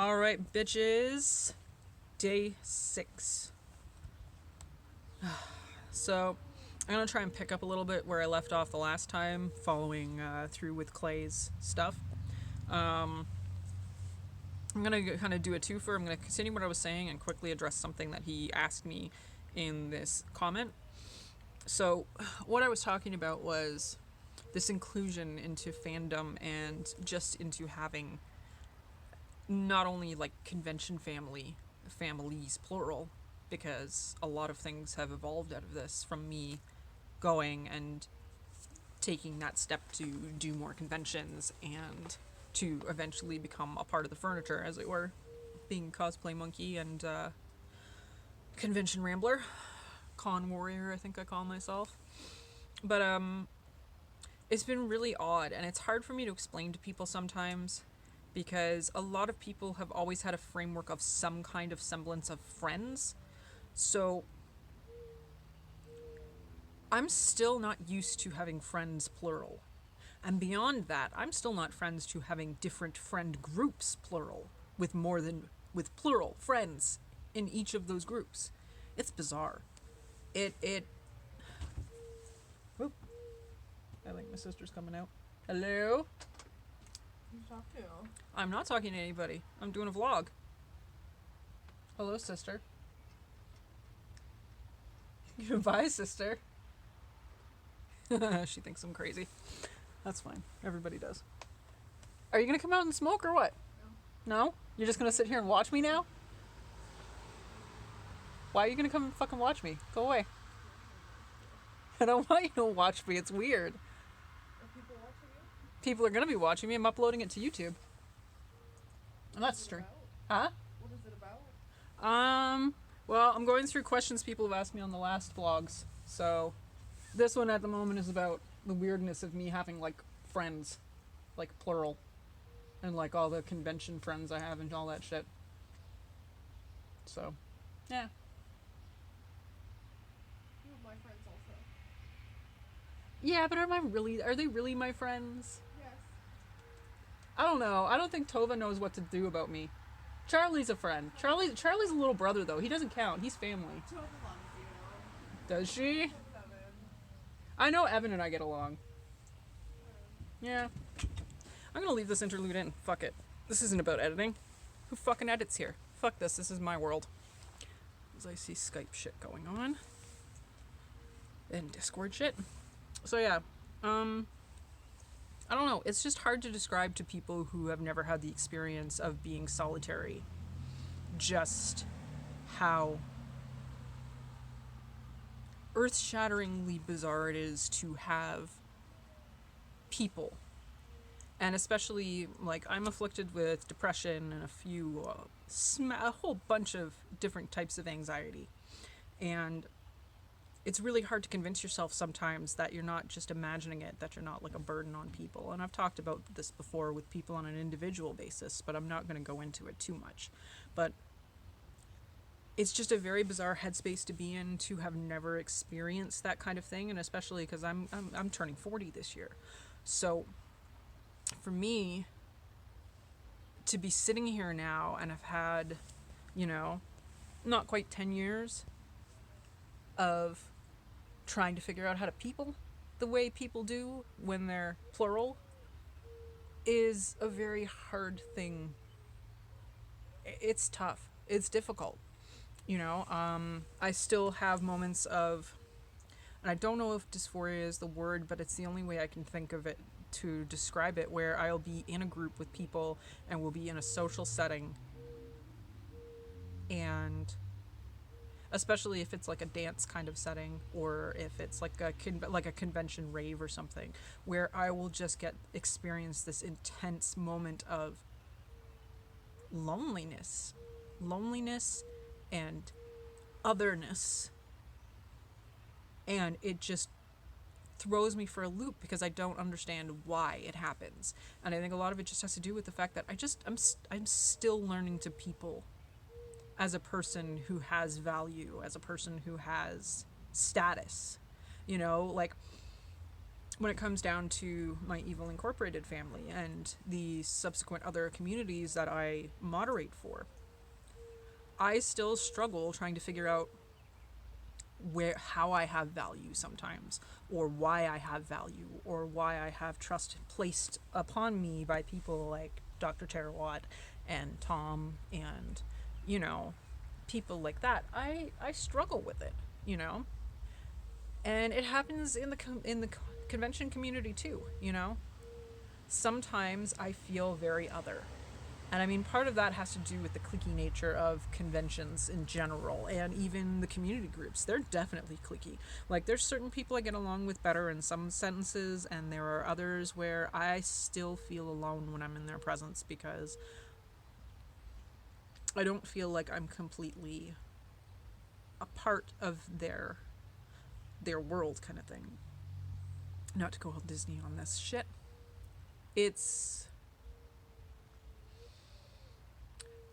All right, bitches. Day 6. So, I'm going to try and pick up a little bit where I left off the last time, following through with Clay's stuff. I'm going to kind of do a twofer. I'm going to continue what I was saying and quickly address something that he asked me in this comment. So, what I was talking about was this inclusion into fandom and just into having not only like convention families plural, because a lot of things have evolved out of this from me going and taking that step to do more conventions and to eventually become a part of the furniture, as it were, being cosplay monkey and convention rambler, con warrior, I think I call myself. But it's been really odd, and it's hard for me to explain to people sometimes, because a lot of people have always had a framework of some kind of semblance of friends. So I'm still not used to having friends plural. And beyond that, I'm still not friends to having different friend groups plural with plural friends in each of those groups. It's bizarre. It Whoop. I think my sister's coming out. Hello? You talk to? I'm not talking to anybody. I'm doing a vlog. Hello, sister. Goodbye, sister. She thinks I'm crazy. That's fine. Everybody does. Are you gonna come out and smoke or what? No. No? You're just gonna sit here and watch me now? Why are you gonna come and fucking watch me? Go away. I don't want you to watch me. It's weird. Are people watching you? People are gonna be watching me. I'm uploading it to YouTube. And that's true. Huh? What is it about? Well, I'm going through questions people have asked me on the last vlogs. So, this one at the moment is about the weirdness of me having, like, friends. Like, plural. And, like, all the convention friends I have and all that shit. So, yeah. You have my friends also. Yeah, but are they really my friends? Yes. I don't know. I don't think Tova knows what to do about me. Charlie's a friend. Charlie's a little brother, though. He doesn't count. He's family. Tova loves you. Does she? With Evan. I know Evan and I get along. Yeah. I'm gonna leave this interlude in. Fuck it. This isn't about editing. Who fucking edits here? Fuck this. This is my world. As I see Skype shit going on. And Discord shit. So yeah. I don't know. It's just hard to describe to people who have never had the experience of being solitary just how earth-shatteringly bizarre it is to have people. And especially, like, I'm afflicted with depression and a whole bunch of different types of anxiety. And it's really hard to convince yourself sometimes that you're not just imagining it, that you're not like a burden on people. And I've talked about this before with people on an individual basis, but I'm not going to go into it too much. But it's just a very bizarre headspace to be in, to have never experienced that kind of thing, and especially because I'm turning 40 this year. So for me to be sitting here now and I've had, not quite 10 years of trying to figure out how to people the way people do when they're plural is a very hard thing. It's tough. It's difficult. I still have moments of, and I don't know if dysphoria is the word, but it's the only way I can think of it to describe it, where I'll be in a group with people and we'll be in a social setting, and especially if it's like a dance kind of setting, or if it's like a convention rave or something, where I will just experience this intense moment of loneliness and otherness, and it just throws me for a loop because I don't understand why it happens. And I think a lot of it just has to do with the fact that I'm still learning to people as a person who has value, as a person who has status. Like when it comes down to my Evil Incorporated family and the subsequent other communities that I moderate for, I still struggle trying to figure out how I have value sometimes, or why I have value, or why I have trust placed upon me by people like Dr. Terawat and Tom and, you know, people like that. I struggle with it, you know? And it happens in the convention community too, you know? Sometimes I feel very other. And I mean, part of that has to do with the cliquey nature of conventions in general, and even the community groups. They're definitely cliquey. Like, there's certain people I get along with better in some sentences, and there are others where I still feel alone when I'm in their presence because I don't feel like I'm completely a part of their world kind of thing. Not to go all Disney on this shit.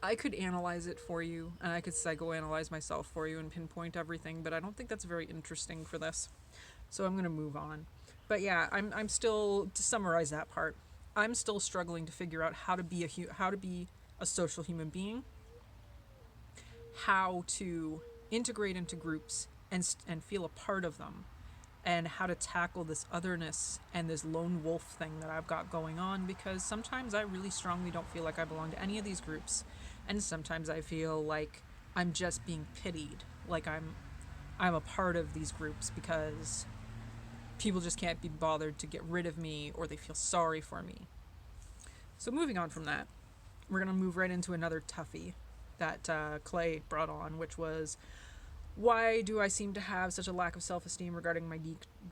I could analyze it for you, and I could psychoanalyze myself for you and pinpoint everything, but I don't think that's very interesting for this. So I'm going to move on. But yeah, I'm still, to summarize that part, I'm still struggling to figure out how to be a social human being, how to integrate into groups and feel a part of them, and how to tackle this otherness and this lone wolf thing that I've got going on, because sometimes I really strongly don't feel like I belong to any of these groups, and sometimes I feel like I'm just being pitied, like I'm a part of these groups because people just can't be bothered to get rid of me, or they feel sorry for me. So moving on from that, we're going to move right into another toughie that Clay brought on, which was, why do I seem to have such a lack of self-esteem regarding my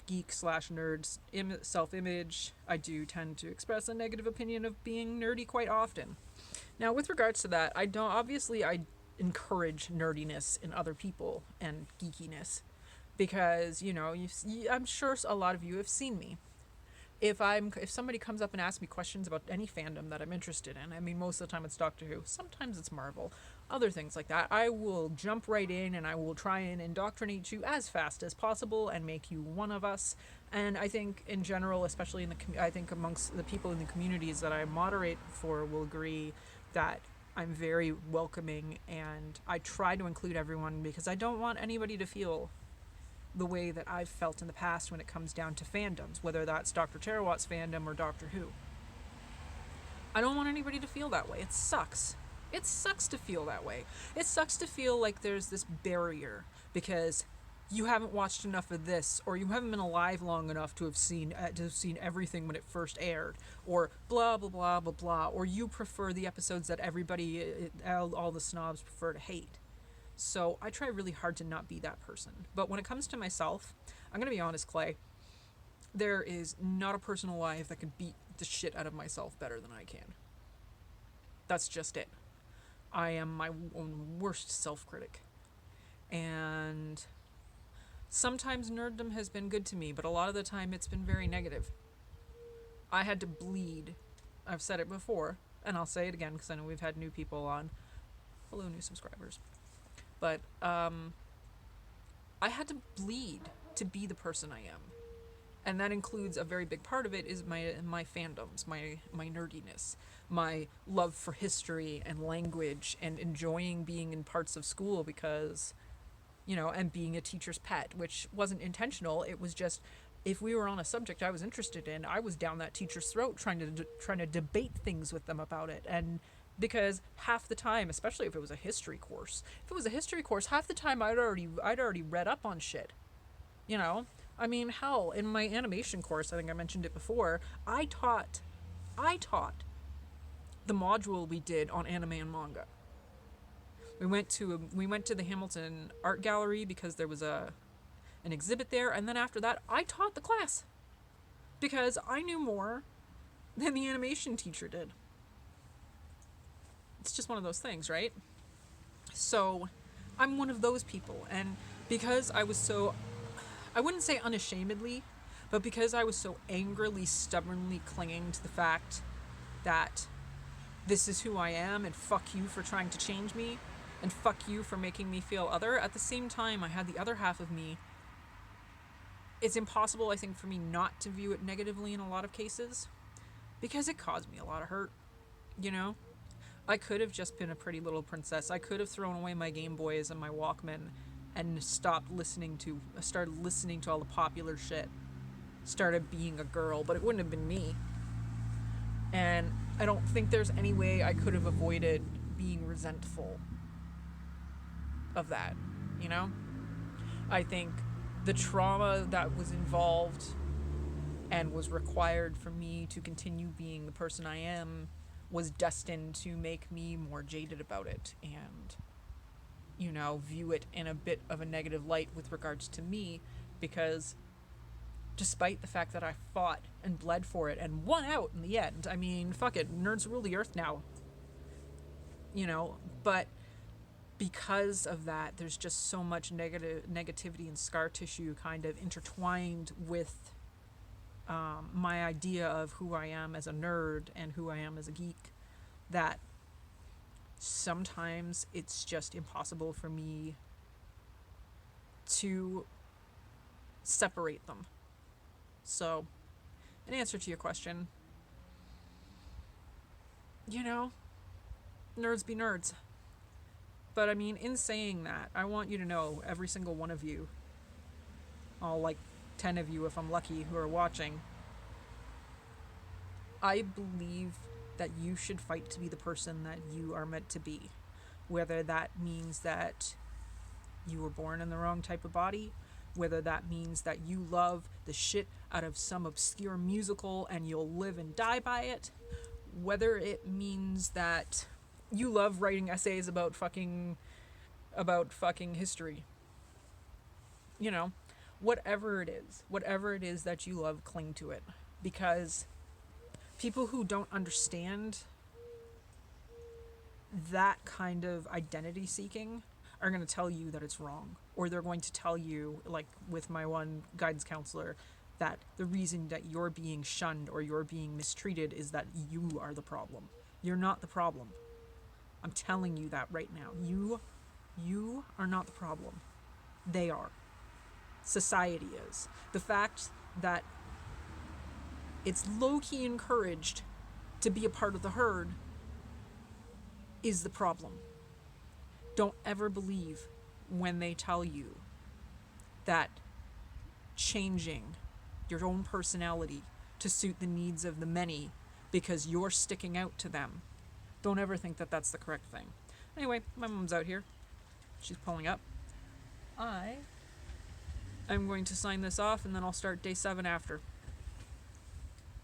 geek/nerd self-image? I do tend to express a negative opinion of being nerdy quite often. Now, with regards to that, I encourage nerdiness in other people and geekiness because, you know, I'm sure a lot of you have seen me. If somebody comes up and asks me questions about any fandom that I'm interested in, I mean, most of the time it's Doctor Who, sometimes it's Marvel, other things like that, I will jump right in and I will try and indoctrinate you as fast as possible and make you one of us. And I think in general, especially I think amongst the people in the communities that I moderate for, will agree that I'm very welcoming and I try to include everyone because I don't want anybody to feel the way that I've felt in the past when it comes down to fandoms, whether that's Dr. Terawat's fandom or Doctor Who. I don't want anybody to feel that way. It sucks. It sucks to feel that way. It sucks to feel like there's this barrier because you haven't watched enough of this, or you haven't been alive long enough to have seen everything when it first aired, or blah blah blah blah blah, or you prefer the episodes that all the snobs prefer to hate. So I try really hard to not be that person. But when it comes to myself, I'm going to be honest, Clay, there is not a person alive that can beat the shit out of myself better than I can. That's just it. I am my own worst self-critic. And sometimes nerddom has been good to me, but a lot of the time it's been very negative. I had to bleed. I've said it before, and I'll say it again because I know we've had new people on. Hello, new subscribers. But I had to bleed to be the person I am. And that includes, a very big part of it is my fandoms, my nerdiness, my love for history and language, and enjoying being in parts of school because, you know, and being a teacher's pet, which wasn't intentional. It was just, if we were on a subject I was interested in, I was down that teacher's throat trying to debate things with them about it. And because half the time, especially if it was a history course, half the time I'd already read up on shit. You know? I mean, hell, in my animation course, I think I mentioned it before, I taught the module we did on anime and manga. We went to the Hamilton Art Gallery because there was an exhibit there, and then after that, I taught the class because I knew more than the animation teacher did. It's just one of those things, right? So, I'm one of those people, and because I was so, I wouldn't say unashamedly, but because I was so angrily, stubbornly clinging to the fact that this is who I am, and fuck you for trying to change me, and fuck you for making me feel other, at the same time, I had the other half of me it's impossible, I think, for me not to view it negatively in a lot of cases because it caused me a lot of hurt, you know? I could have just been a pretty little princess. I could have thrown away my Game Boys and my Walkman and started listening to all the popular shit. Started being a girl, but it wouldn't have been me. And I don't think there's any way I could have avoided being resentful of that, you know? I think the trauma that was involved and was required for me to continue being the person I am was destined to make me more jaded about it and, you know, view it in a bit of a negative light with regards to me, because despite the fact that I fought and bled for it and won out in the end, I mean, fuck it, nerds rule the earth now, you know, but because of that, there's just so much negativity and scar tissue kind of intertwined with my idea of who I am as a nerd and who I am as a geek, that sometimes it's just impossible for me to separate them. So, in answer to your question, you know, nerds be nerds. But I mean, in saying that, I want you to know, every single one of you, all like 10 of you if I'm lucky who are watching, I believe that you should fight to be the person that you are meant to be. Whether that means that you were born in the wrong type of body, whether that means that you love the shit out of some obscure musical and you'll live and die by it, whether it means that you love writing essays about fucking history. You know, whatever it is that you love, cling to it. Because people who don't understand that kind of identity seeking are going to tell you that it's wrong. Or they're going to tell you, like with my one guidance counselor, that the reason that you're being shunned or you're being mistreated is that you are the problem. You're not the problem. I'm telling you that right now. You are not the problem. They are. Society is. The fact that it's low-key encouraged to be a part of the herd is the problem. Don't ever believe when they tell you that changing your own personality to suit the needs of the many because you're sticking out to them. Don't ever think that that's the correct thing. Anyway, my mom's out here. She's pulling up. I'm going to sign this off and then I'll start day 7 after.